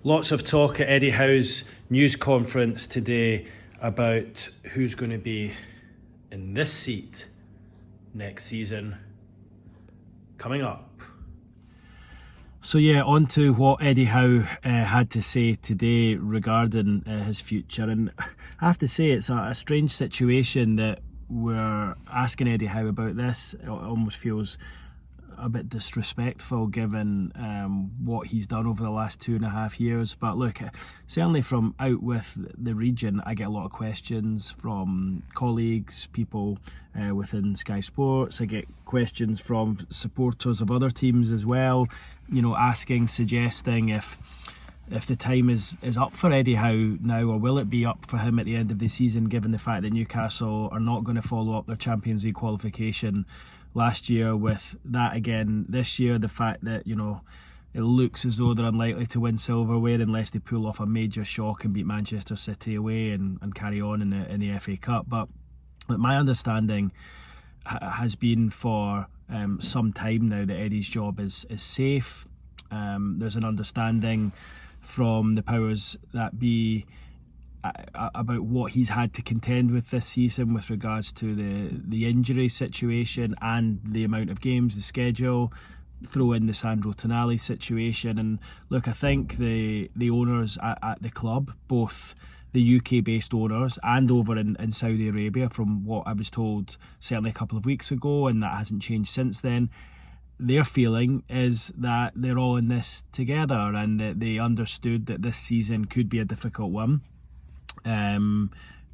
Lots of talk at Eddie Howe's news conference today about who's going to be in this seat next season. Coming up. So on to what Eddie Howe had to say today regarding his future. And I have to say it's a strange situation that we're asking Eddie Howe about this. It almost feels a bit disrespectful given what he's done over the last 2.5 years. But look, certainly from out with the region, I get a lot of questions from colleagues, people within Sky Sports. I get questions from supporters of other teams as well, asking, suggesting if the time is up for Eddie Howe now, or will it be up for him at the end of the season, given the fact that Newcastle are not going to follow up their Champions League qualification last year with that again this year. The fact that it looks as though they're unlikely to win silverware unless they pull off a major shock and beat Manchester City away and carry on in the FA Cup. But my understanding has been for some time now that Eddie's job is safe. There's an understanding from the powers that be about what he's had to contend with this season with regards to the injury situation and the amount of games, the schedule. Throw in the Sandro Tonali situation, and look, I think the owners at the club, both the UK based owners and over in Saudi Arabia, from what I was told certainly a couple of weeks ago, and that hasn't changed since then, their feeling is that they're all in this together and that they understood that this season could be a difficult one,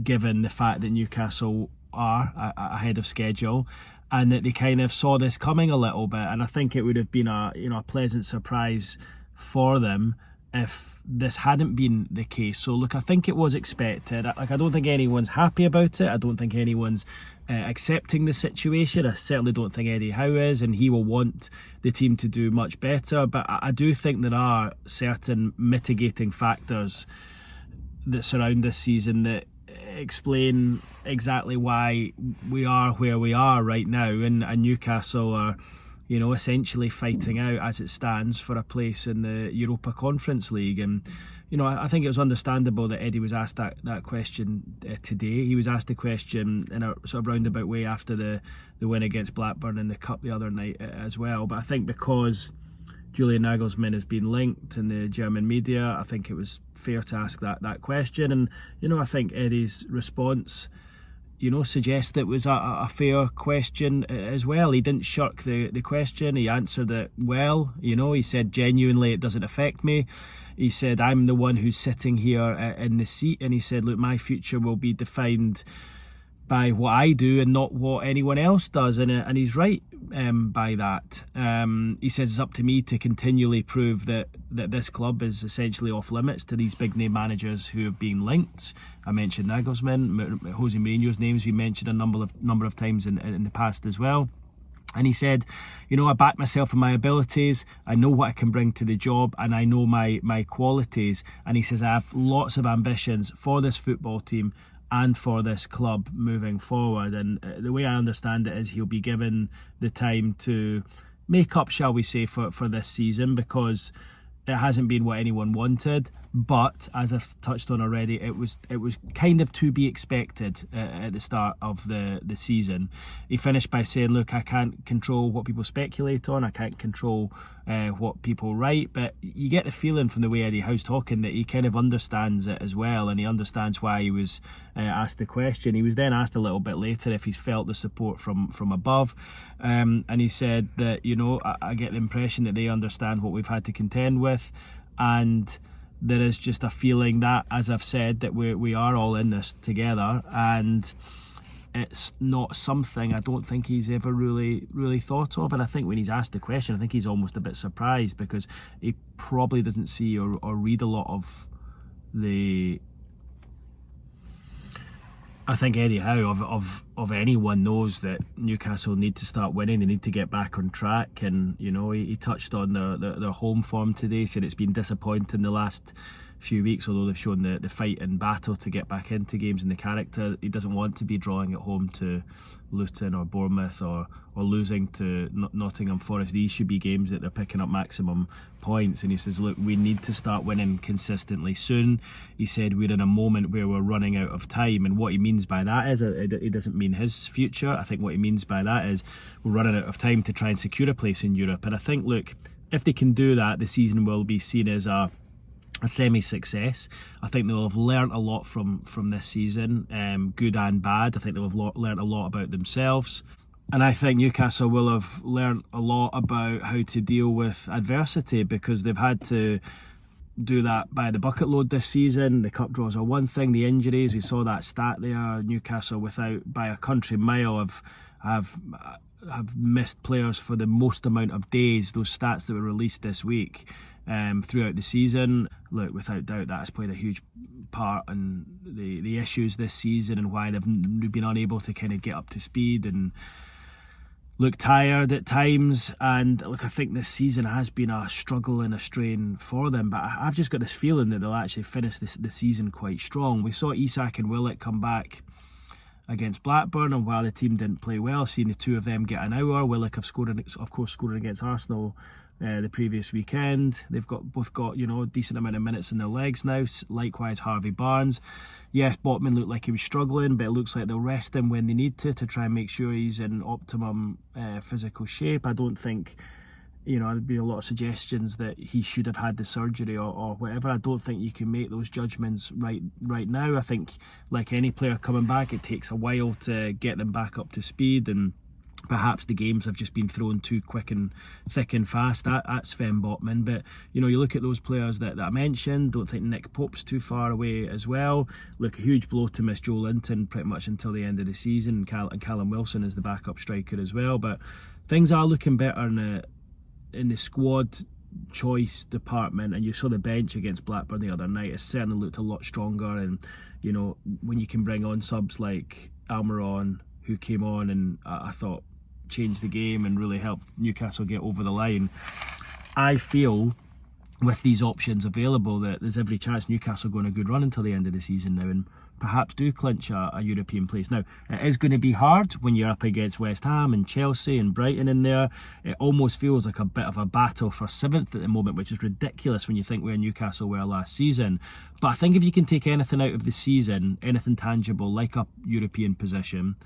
given the fact that Newcastle are ahead of schedule, and that they kind of saw this coming a little bit. And I think it would have been a pleasant surprise for them if this hadn't been the case. So look, I think it was expected. I don't think anyone's happy about it. I don't think anyone's accepting the situation. I certainly don't think Eddie Howe is, and he will want the team to do much better. But I do think there are certain mitigating factors that surround this season that explain exactly why we are where we are right now, and Newcastle are essentially fighting out as it stands for a place in the Europa Conference League. And I think it was understandable that Eddie was asked that question today. He was asked the question in a sort of roundabout way after the win against Blackburn in the Cup the other night as well. But I think because Julian Nagelsmann has been linked in the German media, I think it was fair to ask that question. And I think Eddie's response suggests that it was a fair question as well. He didn't shirk the question. He answered it well. He said, genuinely, it doesn't affect me. He said, I'm the one who's sitting here in the seat. And he said, look, my future will be defined by what I do and not what anyone else does. And he's right by that. He says it's up to me to continually prove that this club is essentially off limits to these big name managers who have been linked. I mentioned Nagelsmann, Jose Mourinho's names we mentioned a number of times in the past as well. And he said, I back myself in my abilities, I know what I can bring to the job, and I know my qualities. And he says, I have lots of ambitions for this football team and for this club moving forward. And the way I understand it is he'll be given the time to make up, shall we say, for this season, because it hasn't been what anyone wanted. But as I've touched on already, it was kind of to be expected at the start of the season. He finished by saying, look, I can't control what people speculate on, I can't control what people write, but you get the feeling from the way Eddie Howe's talking that he kind of understands it as well, and he understands why he was asked the question. He was then asked a little bit later if he's felt the support from above, and he said that I get the impression that they understand what we've had to contend with, and there is just a feeling that, as I've said, that we are all in this together, and it's not something I don't think he's ever really thought of. And I think when he's asked the question, I think he's almost a bit surprised, because he probably doesn't see or read a lot of the... I think Eddie Howe of anyone knows that Newcastle need to start winning. They need to get back on track, and he touched on their home form today. Said it's been disappointing the last few weeks, although they've shown the fight and battle to get back into games and the character. He doesn't want to be drawing at home to Luton or Bournemouth or losing to Nottingham Forest. These should be games that they're picking up maximum points, and he says, look, we need to start winning consistently soon. He said we're in a moment where we're running out of time, and what he means by that is it doesn't mean his future. I think what he means by that is we're running out of time to try and secure a place in Europe. And I think, look, if they can do that, the season will be seen as a semi-success. I think they'll have learnt a lot from this season, good and bad. I think they'll have learnt a lot about themselves. And I think Newcastle will have learnt a lot about how to deal with adversity, because they've had to do that by the bucket load this season. The cup draws are one thing, the injuries, we saw that stat there. Newcastle, without by a country mile, have missed players for the most amount of days. Those stats that were released this week throughout the season, look, without doubt that has played a huge part in the issues this season and why they've been unable to kind of get up to speed and look tired at times. And look, I think this season has been a struggle and a strain for them, but I've just got this feeling that they'll actually finish the season quite strong. We saw Isak and Willock come back against Blackburn, and while the team didn't play well, seeing the two of them get an hour. Willock have scored against Arsenal the previous weekend. They've both got a decent amount of minutes in their legs now. Likewise, Harvey Barnes. Yes, Botman looked like he was struggling, but it looks like they'll rest him when they need to try and make sure he's in optimum physical shape. I don't think, there'd be a lot of suggestions that he should have had the surgery or whatever. I don't think you can make those judgments right now. I think, like any player coming back, it takes a while to get them back up to speed, and perhaps the games have just been thrown too quick and thick and fast at Sven Botman. But you look at those players that I mentioned. Don't think Nick Pope's too far away as well. Look, a huge blow to miss Joe Linton pretty much until the end of the season, and Callum Wilson is the backup striker as well. But things are looking better in the squad choice department, and you saw the bench against Blackburn the other night. It certainly looked a lot stronger, and when you can bring on subs like Almiron, who came on and I thought changed the game and really helped Newcastle get over the line, I feel with these options available that there's every chance Newcastle go on a good run until the end of the season now and perhaps do clinch a European place. Now, it is going to be hard when you're up against West Ham and Chelsea and Brighton in there. It almost feels like a bit of a battle for 7th at the moment, which is ridiculous when you think where Newcastle were last season. But I think if you can take anything out of the season, anything tangible like a European position,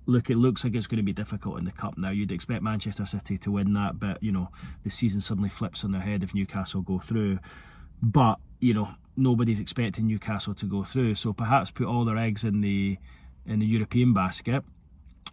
look, it looks like it's going to be difficult in the Cup now. You'd expect Manchester City to win that, but, the season suddenly flips on their head if Newcastle go through. But, nobody's expecting Newcastle to go through, so perhaps put all their eggs in the European basket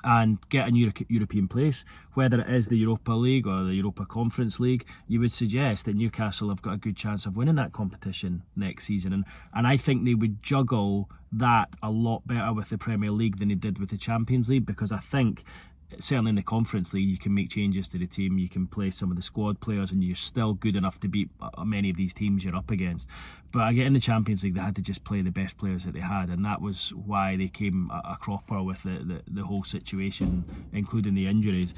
and get a European place, whether it is the Europa League or the Europa Conference League. You would suggest that Newcastle have got a good chance of winning that competition next season, and I think they would juggle that a lot better with the Premier League than they did with the Champions League, because I think certainly in the Conference League you can make changes to the team, you can play some of the squad players, and you're still good enough to beat many of these teams you're up against. But again, in the Champions League they had to just play the best players that they had, and that was why they came a cropper with the whole situation, including the injuries.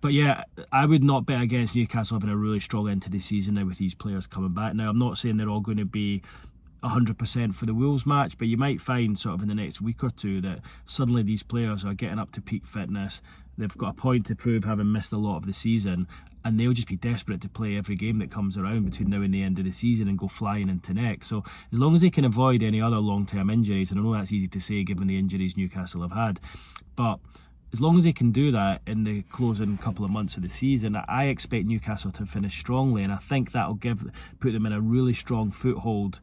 But yeah, I would not bet against Newcastle having a really strong end to the season now with these players coming back. Now, I'm not saying they're all going to be 100% for the Wolves match, but you might find sort of in the next week or two that suddenly these players are getting up to peak fitness. They've got a point to prove, having missed a lot of the season, and they'll just be desperate to play every game that comes around between now and the end of the season and go flying into next. So as long as they can avoid any other long-term injuries, and I know that's easy to say given the injuries Newcastle have had, but as long as they can do that in the closing couple of months of the season, I expect Newcastle to finish strongly, and I think that'll put them in a really strong foothold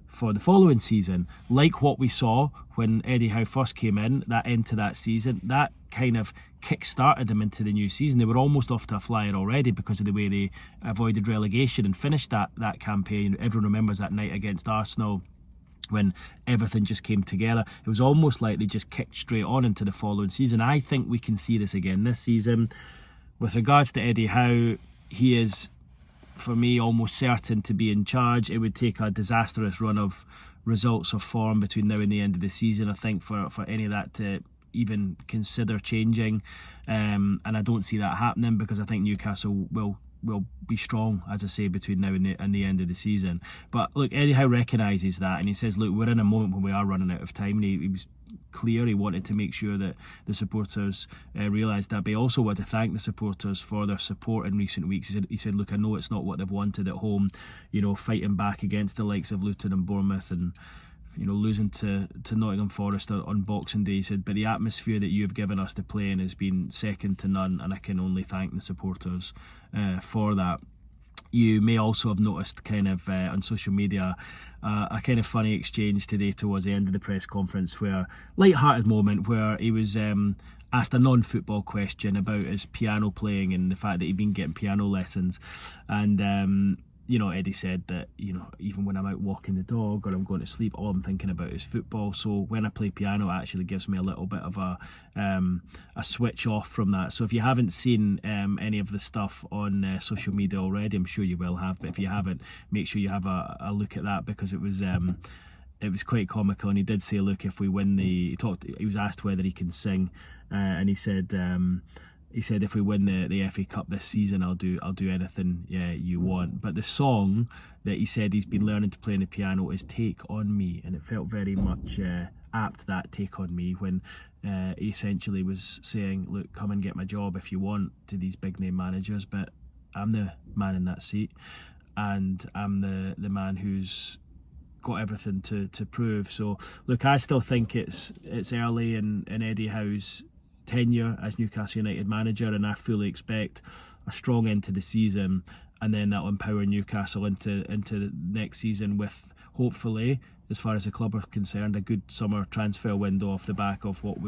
for the following season, like what we saw when Eddie Howe first came in, that end to that season. That kind of kick-started them into the new season. They were almost off to a flyer already because of the way they avoided relegation and finished that campaign. Everyone remembers that night against Arsenal when everything just came together. It was almost like they just kicked straight on into the following season. I think we can see this again this season. With regards to Eddie Howe, he is, for me, almost certain to be in charge. It would take a disastrous run of results or form between now and the end of the season, I think, for any of that to even consider changing, and I don't see that happening, because I think Newcastle will will be strong, as I say, between now and the end of the season. But look, Eddie Howe recognises that, and he says, look, we're in a moment when we are running out of time, and he was clear he wanted to make sure that the supporters realised that. But he also wanted to thank the supporters for their support in recent weeks. He said, look, I know it's not what they've wanted at home, fighting back against the likes of Luton and Bournemouth, and losing to Nottingham Forest on Boxing Day. He said, but the atmosphere that you've given us to play in has been second to none, and I can only thank the supporters for that. You may also have noticed kind of on social media a kind of funny exchange today towards the end of the press conference, where light-hearted moment where he was asked a non-football question about his piano playing and the fact that he'd been getting piano lessons, and Eddie said that, even when I'm out walking the dog or I'm going to sleep, all I'm thinking about is football. So when I play piano, it actually gives me a little bit of a switch off from that. So if you haven't seen any of the stuff on social media already, I'm sure you will have. But if you haven't, make sure you have a look at that, because it was quite comical. And he did say, look, if we win he was asked whether he can sing, and he said, if we win the FA Cup this season, I'll do anything you want. But the song that he said he's been learning to play on the piano is Take On Me, and it felt very much apt, that Take On Me, when he essentially was saying, look, come and get my job if you want, to these big name managers, but I'm the man in that seat, and I'm the man who's got everything to prove. So look, I still think it's early in Eddie Howe's tenure as Newcastle United manager, and I fully expect a strong end to the season, and then that'll empower Newcastle into next season with, hopefully, as far as the club are concerned, a good summer transfer window off the back of what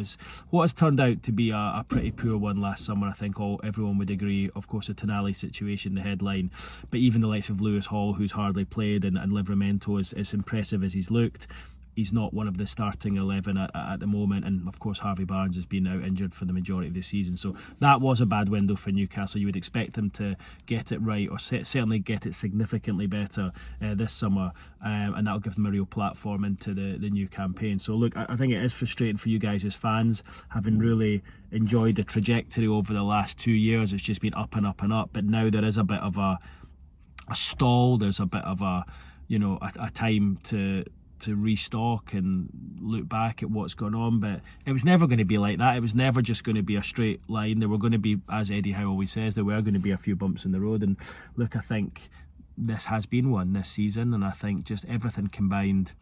has turned out to be a pretty poor one last summer. I think everyone would agree. Of course, the Tonali situation, the headline, but even the likes of Lewis Hall, who's hardly played, and Livramento, as impressive as he's looked, he's not one of the starting 11 at the moment, and of course Harvey Barnes has been out injured for the majority of the season. So that was a bad window for Newcastle. You would expect them to get it right, or certainly get it significantly better this summer, and that'll give them a real platform into the new campaign. So look, I think it is frustrating for you guys as fans, having really enjoyed the trajectory over the last 2 years. It's just been up and up and up, but now there is a bit of a stall. There's a bit of a time to restock and look back at what's gone on. But it was never going to be like that. It was never just going to be a straight line. There were going to be, as Eddie Howe always says, there were going to be a few bumps in the road, and look, I think this has been one this season, and I think just everything combined,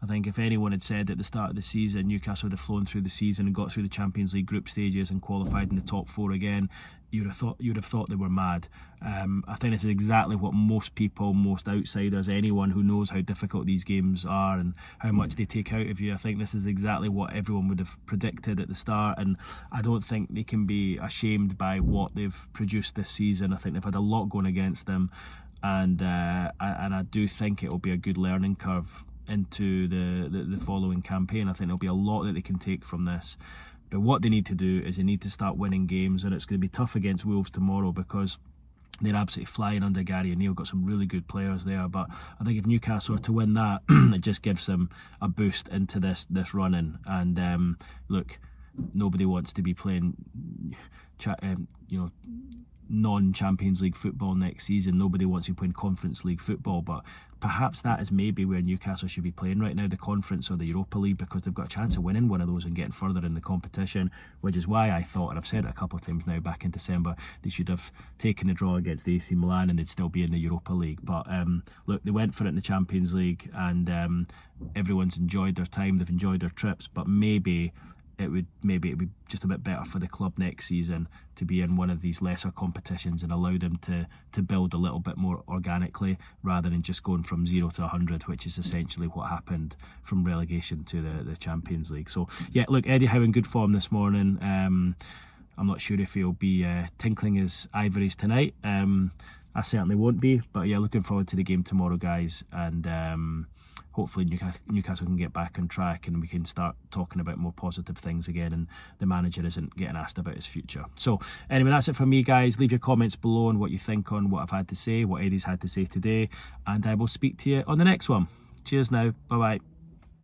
I think if anyone had said at the start of the season Newcastle would have flown through the season and got through the Champions League group stages and qualified in the top four again, you'd have thought they were mad. I think this is exactly what most people, most outsiders, anyone who knows how difficult these games are and how much they take out of you, I think this is exactly what everyone would have predicted at the start, and I don't think they can be ashamed by what they've produced this season. I think they've had a lot going against them, and I do think it will be a good learning curve into the following campaign. I think there'll be a lot that they can take from this. But what they need to do is they need to start winning games, and it's going to be tough against Wolves tomorrow because they're absolutely flying under Gary O'Neill, got some really good players there. But I think if Newcastle are to win that, it just gives them a boost into this run-in. And look, nobody wants to be playing non-Champions League football next season. Nobody wants to be playing Conference League football, but perhaps that is maybe where Newcastle should be playing right now, the Conference or the Europa League, because they've got a chance of winning one of those and getting further in the competition, which is why I thought, and I've said it a couple of times now, back in December, they should have taken the draw against the AC Milan and they'd still be in the Europa League. But look, they went for it in the Champions League, and everyone's enjoyed their time, they've enjoyed their trips, but maybe it would be just a bit better for the club next season to be in one of these lesser competitions and allow them to build a little bit more organically, rather than just going from 0 to 100, which is essentially what happened from relegation to the Champions League. So yeah, look, Eddie Howe in good form this morning. I'm not sure if he'll be tinkling his ivories tonight. I certainly won't be, but yeah, looking forward to the game tomorrow, guys, and hopefully Newcastle can get back on track and we can start talking about more positive things again, and the manager isn't getting asked about his future. So anyway, that's it from me, guys. Leave your comments below on what you think on what I've had to say, what Eddie's had to say today, and I will speak to you on the next one. Cheers now. Bye bye.